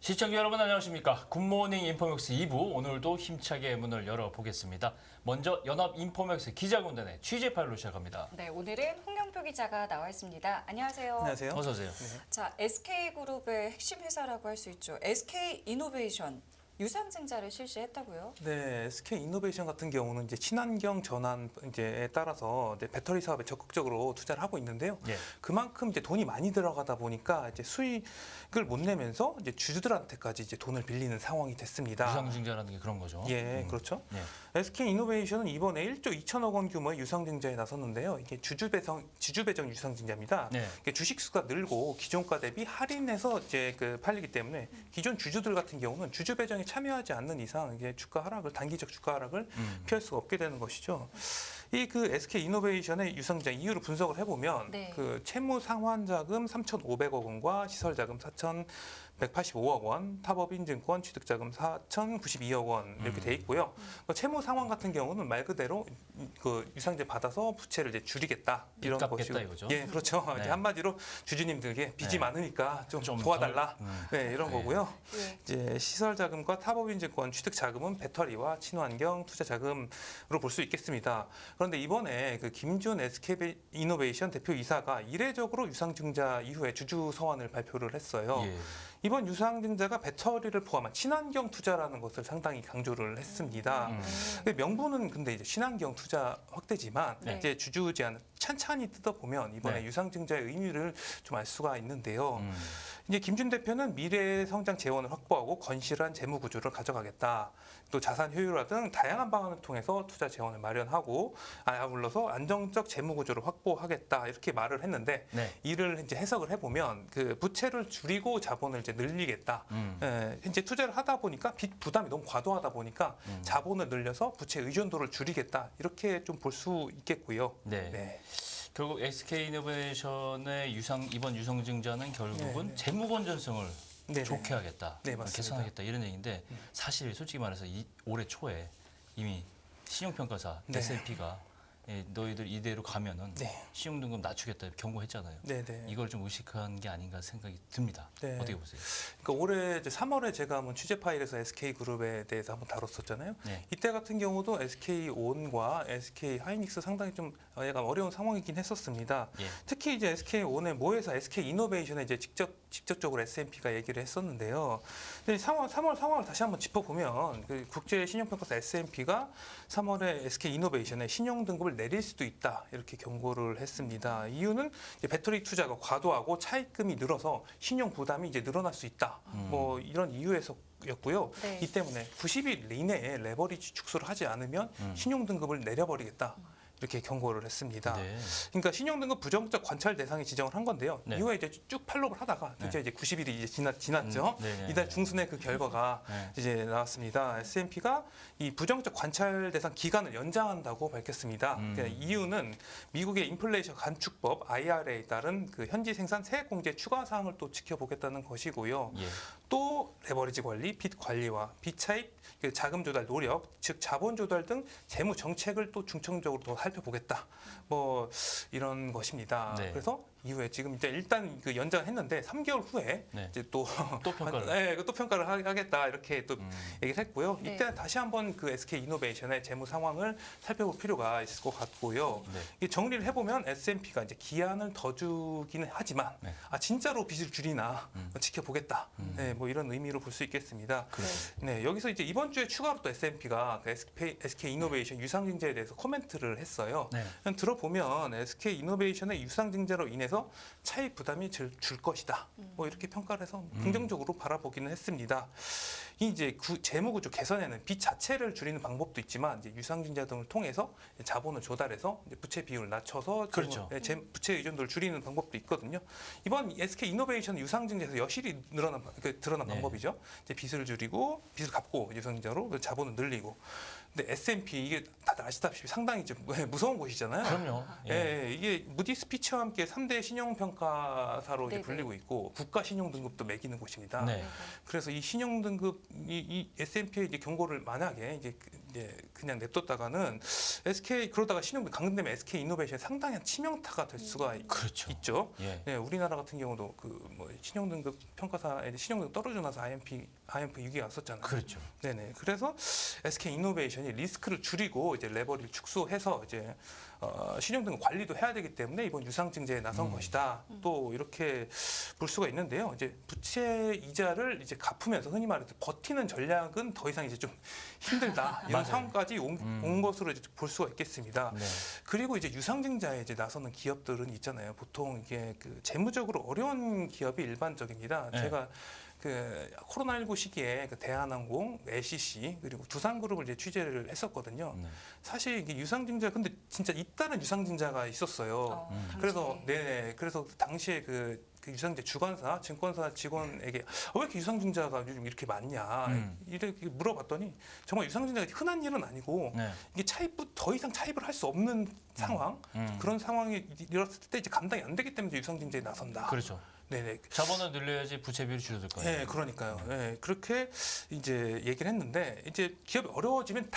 시청자 여러분 안녕하십니까. 굿모닝 인포맥스 2부 오늘도 힘차게 문을 열어보겠습니다. 먼저 연합인포맥스 기자군단의 취재 파일로 시작합니다. 네, 오늘은 홍영표 기자가 나와 있습니다. 안녕하세요. 안녕하세요. 어서 오세요. 자, SK그룹의 핵심 회사라고 할 수 있죠. SK이노베이션 유상증자를 실시했다고요? 네, SK 이노베이션 같은 경우는 이제 친환경 전환 이제에 따라서 이제 배터리 사업에 적극적으로 투자를 하고 있는데요. 예. 그만큼 이제 돈이 많이 들어가다 보니까 이제 수익을 못 내면서 이제 주주들한테까지 이제 돈을 빌리는 상황이 됐습니다. 유상증자라는 게 그런 거죠. 예, 그렇죠. 예. SK 이노베이션은 이번에 1조 2천억 원 규모의 유상증자에 나섰는데요. 이게 주주 배정 유상증자입니다. 네. 이게 주식 수가 늘고 기존가 대비 할인해서 이제 팔리기 때문에 기존 주주들 같은 경우는 주주 배정에 참여하지 않는 이상 이제 단기적 주가 하락을 피할 수가 없게 되는 것이죠. 이 SK 이노베이션의 유상증자 이유를 분석을 해보면 네. 채무 상환 자금 3,500억 원과 시설 자금 4,185억 원, 타법인증권 취득자금 4,092억 원 이렇게 돼 있고요. 채무 상환 같은 경우는 말 그대로 유상증자 받아서 부채를 이제 줄이겠다 이런 것이고, 이거죠. 예, 그렇죠. 네. 이제 한마디로 주주님들에게 빚이 네. 많으니까 좀 좀 도와달라, 덜, 네, 이런 네. 거고요. 예. 이제 시설 자금과 타법인증권 취득 자금은 배터리와 친환경 투자 자금으로 볼 수 있겠습니다. 그런데 이번에 김준 SK 이노베이션 대표이사가 이례적으로 유상증자 이후에 주주 서한을 발표를 했어요. 예. 이번 유상증자가 배터리를 포함한 친환경 투자라는 것을 상당히 강조를 했습니다. 근데 명분은 근데 이제 친환경 투자 확대지만 네. 이제 주주 제안 찬찬히 뜯어보면 이번에 네. 유상증자의 의미를 좀 알 수가 있는데요. 음. 이제 김준 대표는 미래 성장 재원을 확보하고 건실한 재무 구조를 가져가겠다. 또 자산 효율화 등 다양한 방안을 통해서 투자 재원을 마련하고 아울러서 안정적 재무 구조를 확보하겠다 이렇게 말을 했는데 네. 이를 이제 해석을 해보면 부채를 줄이고 자본을 이제 늘리겠다. 이제 투자를 하다 보니까 빚 부담이 너무 과도하다 보니까 자본을 늘려서 부채 의존도를 줄이겠다 이렇게 좀 볼 수 있겠고요. 네. 네. 결국 SK이노베이션의 이번 유상증자는 결국은 네. 재무 건전성을 네. 좋게 하겠다, 네, 맞습니다. 개선하겠다 이런 얘기인데 사실 솔직히 말해서 올해 초에 이미 신용평가사 네. S&P가 너희들 이대로 가면은 네. 신용등급 낮추겠다 경고했잖아요. 네, 네. 이걸 좀 의식한 게 아닌가 생각이 듭니다. 네. 어떻게 보세요? 그러니까 올해 이제 3월에 제가 한번 취재 파일에서 SK그룹에 대해서 한번 다뤘었잖아요. 네. 이때 같은 경우도 SK온과 SK하이닉스 상당히 좀 약간 어려운 상황이긴 했었습니다. 예. 특히 이제 SK온의 모회사 SK이노베이션에 이제 직접적으로 S&P가 얘기를 했었는데요. 근데 3월 상황을 다시 한번 짚어보면 국제 신용평가사 S&P가 3월에 SK이노베이션의 신용 등급을 내릴 수도 있다 이렇게 경고를 했습니다. 이유는 이제 배터리 투자가 과도하고 차입금이 늘어서 신용 부담이 이제 늘어날 수 있다. 뭐 이런 이유에서였고요. 네. 이 때문에 90일 이내에 레버리지 축소를 하지 않으면 신용 등급을 내려버리겠다. 이렇게 경고를 했습니다. 네. 그러니까 신용등급 부정적 관찰 대상에 지정을 한 건데요. 네. 이후에 이제 쭉 팔로우를 하다가 네. 이제 90일이 이제 지났죠. 네네. 이달 중순에 그 결과가 네. 이제 나왔습니다. S&P가 이 부정적 관찰 대상 기간을 연장한다고 밝혔습니다. 그러니까 이유는 미국의 인플레이션 감축법 IRA에 따른 현지 생산 세액 공제 추가 사항을 또 지켜보겠다는 것이고요. 예. 또 레버리지 관리, 빚 관리와 빚 차입, 자금 조달 노력, 즉 자본 조달 등 재무 정책을 또 중점적으로 더 살펴보겠다. 뭐 이런 것입니다. 네. 그래서 이후에 지금 이제 일단 연장을 했는데 3개월 후에 네. 이제 또 평가를. 네, 또 평가를 하겠다 이렇게 또 얘기를 했고요. 네. 이때 다시 한번 SK 이노베이션의 재무 상황을 살펴볼 필요가 있을 것 같고요. 네. 이 정리를 해보면 S&P가 이제 기한을 더 주기는 하지만 네. 진짜로 빚을 줄이나 지켜보겠다. 네, 뭐 이런 의미로 볼 수 있겠습니다. 네, 여기서 이제 이번 주에 추가로 또 S&P가 SK 이노베이션 유상증자에 대해서 코멘트를 했어요. 네. 들어보면 SK 이노베이션의 유상증자로 인해서 차입 부담이 줄 것이다. 뭐 이렇게 평가를 해서 긍정적으로 바라보기는 했습니다. 이 이제 재무구조 개선에는 빚 자체를 줄이는 방법도 있지만 이제 유상증자 등을 통해서 자본을 조달해서 이제 부채 비율을 낮춰서 그렇죠. 부채 의존도를 줄이는 방법도 있거든요. 이번 SK 이노베이션 유상증자에서 여실히 드러난 네. 방법이죠. 이제 빚을 줄이고 빚을 갚고 유상증자로 자본을 늘리고. 근데 S&P 이게 다들 아시다시피 상당히 좀 무서운 곳이잖아요. 그럼요. 예, 이게 무디스 피치와 함께 3대 신용평가사로 이제 네네. 불리고 있고 국가 신용 등급도 매기는 곳입니다. 네. 그래서 이 신용 등급 이 S&P의 이제 경고를 만약에 이제 이제 그냥 냅뒀다가는 SK 그러다가 신용등 강등되면 SK 이노베이션 상당히 치명타가 될 수가 그렇죠. 있죠. 예. 네, 우리나라 같은 경우도 그 뭐 신용등급 평가사에 신용등 떨어져 나서 IMF 6위가 왔었잖아요. 그렇죠. 네네. 그래서 SK 이노베이션이 리스크를 줄이고 이제 레버리를 축소해서 이제 신용등 관리도 해야 되기 때문에 이번 유상증자에 나선 것이다. 또 이렇게 볼 수가 있는데요. 이제 부채 이자를 이제 갚으면서 흔히 말해서 버티는 전략은 더 이상 이제 좀 힘들다. 이런 맞아요. 상황까지 온 것으로 이제 볼 수가 있겠습니다. 네. 그리고 이제 유상증자에 이제 나서는 기업들은 있잖아요. 보통 이게 그 재무적으로 어려운 기업이 일반적입니다. 네. 제가 그 코로나19 시기에 그 대한항공, LCC 그리고 두산그룹을 이제 취재를 했었거든요. 네. 사실 이게 유상증자 근데 진짜 잇따른 유상증자가 있었어요. 당시에. 그래서 그래서 당시에 그 유상증자 주관사, 증권사 직원에게 왜 이렇게 유상증자가 요즘 이렇게 많냐 이렇게 물어봤더니 정말 유상증자가 흔한 일은 아니고 네. 이게 더 이상 차입을 할 수 없는 상황 그런 상황이 일어났을 때 이제 감당이 안 되기 때문에 유상증자에 나선다. 그렇죠. 네네. 자본을 늘려야지 부채비율이 줄어들 거예요. 네, 그러니까요. 네, 그렇게 이제 얘기를 했는데 이제 기업이 어려워지면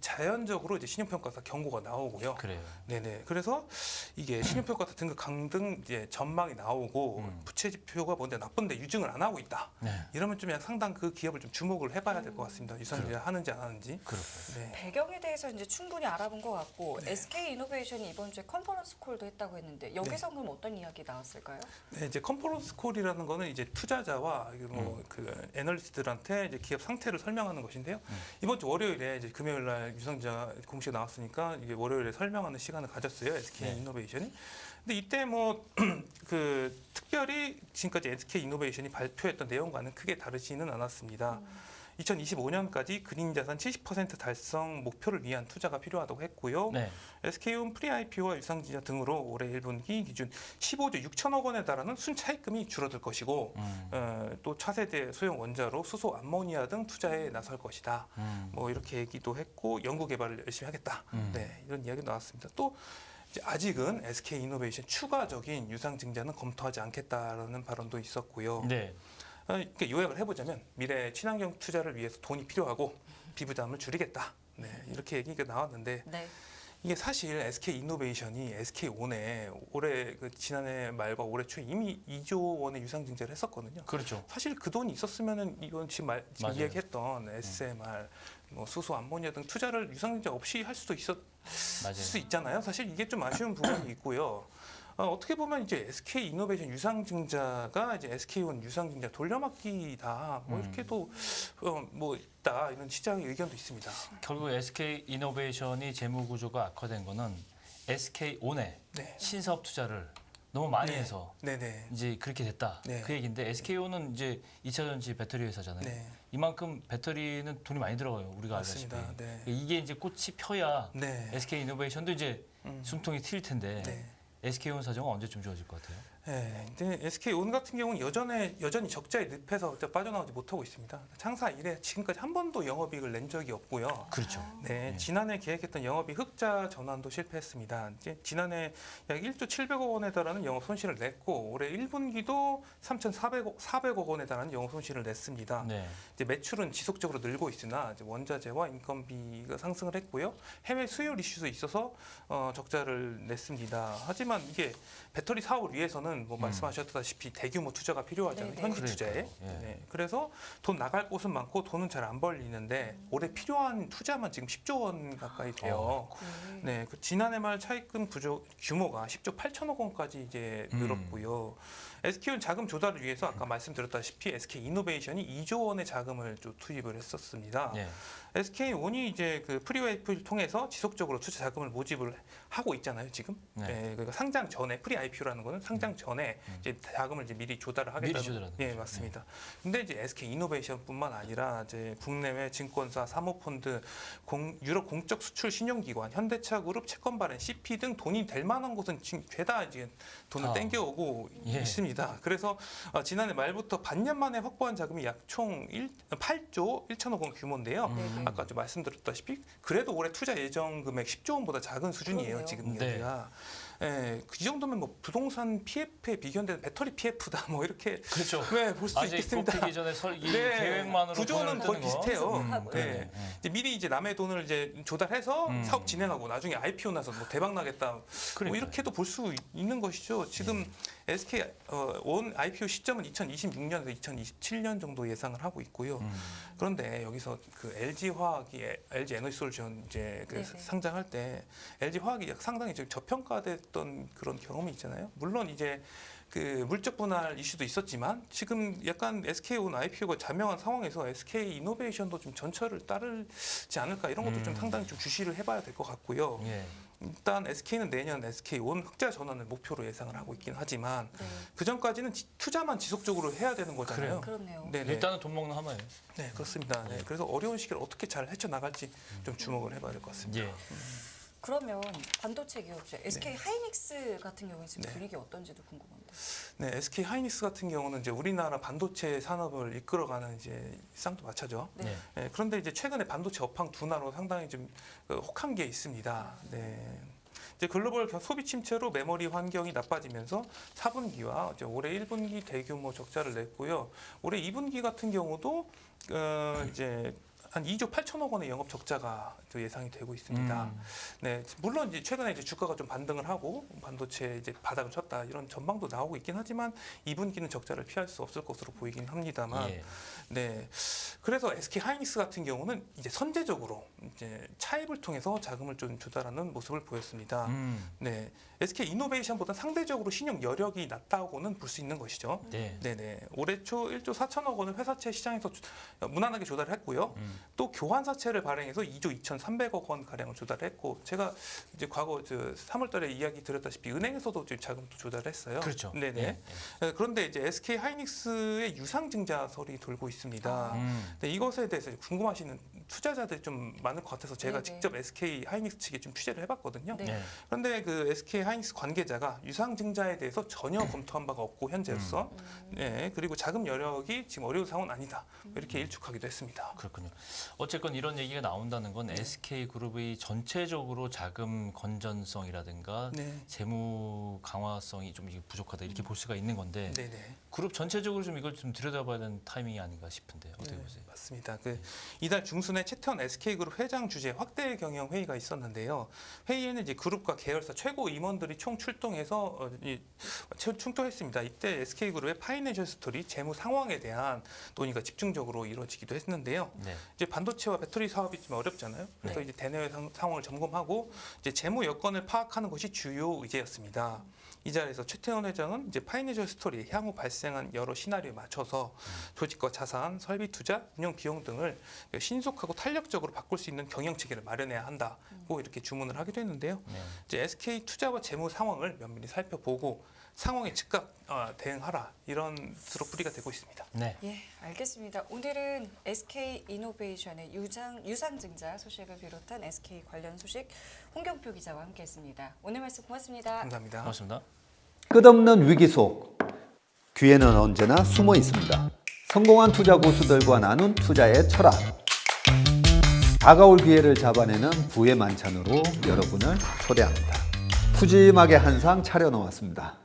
자연적으로 이제 신용평가사 경고가 나오고요. 그래요. 네네. 그래서 이게 신용평가사 등급 강등 이제 전망이 나오고 부채 지표가 뭔데 나쁜데 유증을 안 하고 있다. 네. 이러면 좀 상당 그 기업을 좀 주목을 해봐야 될 것 같습니다. 유상증자 하는지 안 하는지. 그렇고요. 네. 배경에 대해서 이제 충분히 알아본 것 같고 SK 이노베이션이 이번 주에 컨퍼런스 콜도 했다고 했는데 여기서 그럼 어떤 이야기 나왔을까요? 네, 이제 컨퍼런스 콜이라는 거는 이제 투자자와 그 애널리스트들한테 이제 기업 상태를 설명하는 것인데요. 이번 주 월요일에 이제 금요일 날 유상증자 공시가 나왔으니까 이게 월요일에 설명하는 시간을 가졌어요. SK 네. 이노베이션이. 근데 이때 뭐 그 특별히 지금까지 SK 이노베이션이 발표했던 내용과는 크게 다르지는 않았습니다. 2025년까지 그린 자산 70% 달성 목표를 위한 투자가 필요하다고 했고요. 네. SK온 프리-IPO와 유상증자 등으로 올해 1분기 기준 15조 6천억 원에 달하는 순차입금이 줄어들 것이고 또 차세대 소형 원자로 수소 암모니아 등 투자에 나설 것이다. 뭐 이렇게 얘기도 했고 연구 개발을 열심히 하겠다. 네, 이런 이야기 나왔습니다. 또 이제 아직은 SK 이노베이션 추가적인 유상증자는 검토하지 않겠다라는 발언도 있었고요. 네. 이렇게 요약을 해보자면 미래 친환경 투자를 위해서 돈이 필요하고 비부담을 줄이겠다. 네, 이렇게 얘기가 나왔는데 네. 이게 사실 SK 이노베이션이 SK온에 올해 그 지난해 말과 올해 초에 이미 2조 원의 유상증자를 했었거든요. 그렇죠. 사실 그 돈이 있었으면은 이건 지금 맞아요. 이야기했던 SMR, 뭐 수소 암모니아 등 투자를 유상증자 없이 할 수도 맞아요. 수 있잖아요. 사실 이게 좀 아쉬운 부분이 있고요. 어떻게 보면 이제 SK 이노베이션 유상증자가 이제 SK온 유상증자 돌려막기다. 뭐 이렇게도 뭐 있다 이런 시장의 의견도 있습니다. 결국 SK 이노베이션이 재무 구조가 악화된 거는 SK온에 네. 신사업 투자를 너무 많이 네. 해서 네네. 이제 그렇게 됐다. 네. 그 얘기인데 SK온은 이제 2차 전지 배터리 회사잖아요. 네. 이만큼 배터리는 돈이 많이 들어가요. 우리가 알다시피. 맞습니다. 네. 이게 이제 꽃이 펴야 네. SK 이노베이션도 이제 숨통이 트일 텐데 네. SK온 사정은 언제쯤 좋아질 것 같아요? 네, 근데 SK온 같은 경우는 여전히 적자에 늪에서 빠져나오지 못하고 있습니다. 창사 이래 지금까지 한 번도 영업이익을 낸 적이 없고요. 그렇죠. 네, 네. 지난해 계획했던 영업이익 흑자 전환도 실패했습니다. 이제 지난해 약 1조 700억 원에 달하는 영업 손실을 냈고 올해 1분기도 3,400억 원에 달하는 영업 손실을 냈습니다. 네. 이제 매출은 지속적으로 늘고 있으나 이제 원자재와 인건비가 상승을 했고요. 해외 수요 이슈도 있어서 적자를 냈습니다. 하지만 이게 배터리 사업을 위해서는 뭐 말씀하셨다시피 대규모 투자가 필요하잖아요. 네네. 현지 투자에. 그러니까요. 예. 네, 그래서 돈 나갈 곳은 많고 돈은 잘 안 벌리는데 올해 필요한 투자만 지금 10조 원 가까이 돼요. 네, 그 지난해 말 차입금 규모가 10조 8천억 원까지 이제 늘었고요. SK온 자금 조달을 위해서 아까 말씀드렸다시피 SK 이노베이션이 2조 원의 자금을 좀 투입을 했었습니다. 네. SK온이 이제 그 프리-IPO를 통해서 지속적으로 투자 자금을 모집을 하고 있잖아요, 지금. 네. 네, 그러니까 상장 전에 프리-IPO라는 거는 상장 전에 이제 자금을 이제 미리 조달을 하겠다는. 미리 조달하는 예, 거죠. 맞습니다. 근데 이제 SK 이노베이션뿐만 아니라 이제 국내외 증권사, 사모펀드, 유럽 공적 수출 신용기관, 현대차그룹, 채권발행, CP 등 돈이 될 만한 곳은 지금 죄다 이제 돈을 땡겨오고 예. 있습니다. 그래서 지난해 말부터 반년 만에 확보한 자금이 약 총 8조 1천억 원 규모인데요. 네. 아까 좀 말씀드렸다시피 그래도 올해 투자 예정 금액 10조 원보다 작은 수준이에요. 그러네요. 지금 네. 여기가. 예, 그 정도면 뭐 부동산 PF에 비견되는 배터리 PF다 뭐 이렇게 그렇죠. 네, 볼 수 아직 있겠습니다. 뽑히기 전에 설기 네, 계획만으로 구조는 돈을 거의 뜨는 거. 비슷해요. 하고요. 네. 네. 이제 미리 이제 남의 돈을 이제 조달해서 음. 사업 진행하고 나중에 IPO 나서 뭐 대박 나겠다. 뭐 그러니까요. 이렇게도 볼 수 있는 것이죠. 지금 SK 원 IPO 시점은 2026년에서 2027년 정도 예상을 하고 있고요. 그런데 여기서 그 LG 화학이 LG 에너지솔루션 이제 그 네네. 상장할 때 LG 화학이 상당히 좀 저평가됐던 그런 경험이 있잖아요. 물론 이제 그 물적 분할 이슈도 있었지만 지금 약간 SK온 IPO가 자명한 상황에서 SK 이노베이션도 좀 전철을 따르지 않을까 이런 것도 좀 상당히 좀 주시를 해봐야 될 것 같고요. 예. 일단 SK는 내년 SK온 흑자 전환을 목표로 예상을 하고 있긴 하지만 네. 그 전까지는 투자만 지속적으로 해야 되는 거잖아요. 그렇네요. 네네. 일단은 돈 먹는 하마예요. 네 그렇습니다. 네, 그래서 어려운 시기를 어떻게 잘 헤쳐나갈지 좀 주목을 해봐야 될 것 같습니다. 예. 그러면 반도체 기업체 SK 하이닉스 같은 경우에 지금 네. 분위기 어떤지도 궁금합니다. 네, SK 하이닉스 같은 경우는 이제 우리나라 반도체 산업을 이끌어가는 이제 쌍두마차죠. 네. 네. 네, 그런데 이제 최근에 반도체 업황 둔화로 상당히 좀 혹한 게 있습니다. 네. 이제 글로벌 소비 침체로 메모리 환경이 나빠지면서 4분기와 이제 올해 1분기 대규모 적자를 냈고요. 올해 2분기 같은 경우도 이제 한 2조 8천억 원의 영업 적자가 또 예상이 되고 있습니다. 네, 물론 이제 최근에 이제 주가가 좀 반등을 하고 반도체 이제 바닥을 쳤다 이런 전망도 나오고 있긴 하지만 2분기는 적자를 피할 수 없을 것으로 보이긴 합니다만, 예. 네, 그래서 SK 하이닉스 같은 경우는 이제 선제적으로 이제 차입을 통해서 자금을 좀 조달하는 모습을 보였습니다. 네, SK 이노베이션보다 상대적으로 신용 여력이 낮다고는 볼 수 있는 것이죠. 네. 네네. 올해 초 1조 4천억 원을 회사채 시장에서 무난하게 조달을 했고요. 또 교환사채를 발행해서 2조 2,300억 원 가량을 조달했고, 제가 이제 과거 3월달에 이야기 드렸다시피 은행에서도 지금 자금도 조달했어요. 그렇죠. 네네. 예. 그런데 이제 SK 하이닉스의 유상증자설이 돌고 있습니다. 네, 이것에 대해서 궁금하시는 투자자들이 좀 많을 것 같아서 제가 네네. 직접 SK 하이닉스 측에 좀 취재를 해봤거든요. 네. 네. 그런데 그 SK 하이닉스 관계자가 유상증자에 대해서 전혀 검토한 바가 없고 현재로서 네, 그리고 자금 여력이 지금 어려운 상황은 아니다 이렇게 일축하기도 했습니다. 그렇군요. 어쨌건 이런 얘기가 나온다는 건 SK 그룹의 전체적으로 자금 건전성이라든가 네, 재무 강화성이 좀 이게 부족하다 이렇게 볼 수가 있는 건데 네, 네. 그룹 전체적으로 좀 이걸 좀 들여다봐야 되는 타이밍이 아닌가 싶은데 어떻게 네, 보세요? 맞습니다. 그 이달 중순에 최태원 SK그룹 회장 주재 확대 경영 회의가 있었는데요. 회의에는 이제 그룹과 계열사 최고 임원들이 총 출동해서 충돌했습니다. 이때 SK그룹의 파이낸셜 스토리 재무 상황에 대한 논의가 집중적으로 이루어지기도 했는데요. 네. 이제 반도체와 배터리 사업이 좀 어렵잖아요. 그래서 네. 이제 대내외 상황을 점검하고 이제 재무 여건을 파악하는 것이 주요 의제였습니다. 이 자리에서 최태원 회장은 이제 파이낸셜 스토리 향후 발생한 여러 시나리오에 맞춰서 조직과 자산, 설비 투자, 운영 비용 등을 신속하고 탄력적으로 바꿀 수 있는 경영 체계를 마련해야 한다고 이렇게 주문을 하기도 했는데요. 네. 이제 SK 투자와 재무 상황을 면밀히 살펴보고 상황에 즉각 대응하라 이런 수로 풀이가 되고 있습니다. 네. 예, 알겠습니다. 오늘은 SK 이노베이션의 유상증자 소식을 비롯한 SK 관련 소식 홍경표 기자와 함께했습니다. 오늘 말씀 고맙습니다. 감사합니다. 고맙습니다. 끝없는 위기 속 기회는 언제나 숨어 있습니다. 성공한 투자 고수들과 나눈 투자의 철학. 다가올 기회를 잡아내는 부의 만찬으로 여러분을 초대합니다. 푸짐하게 한 상 차려놓았습니다.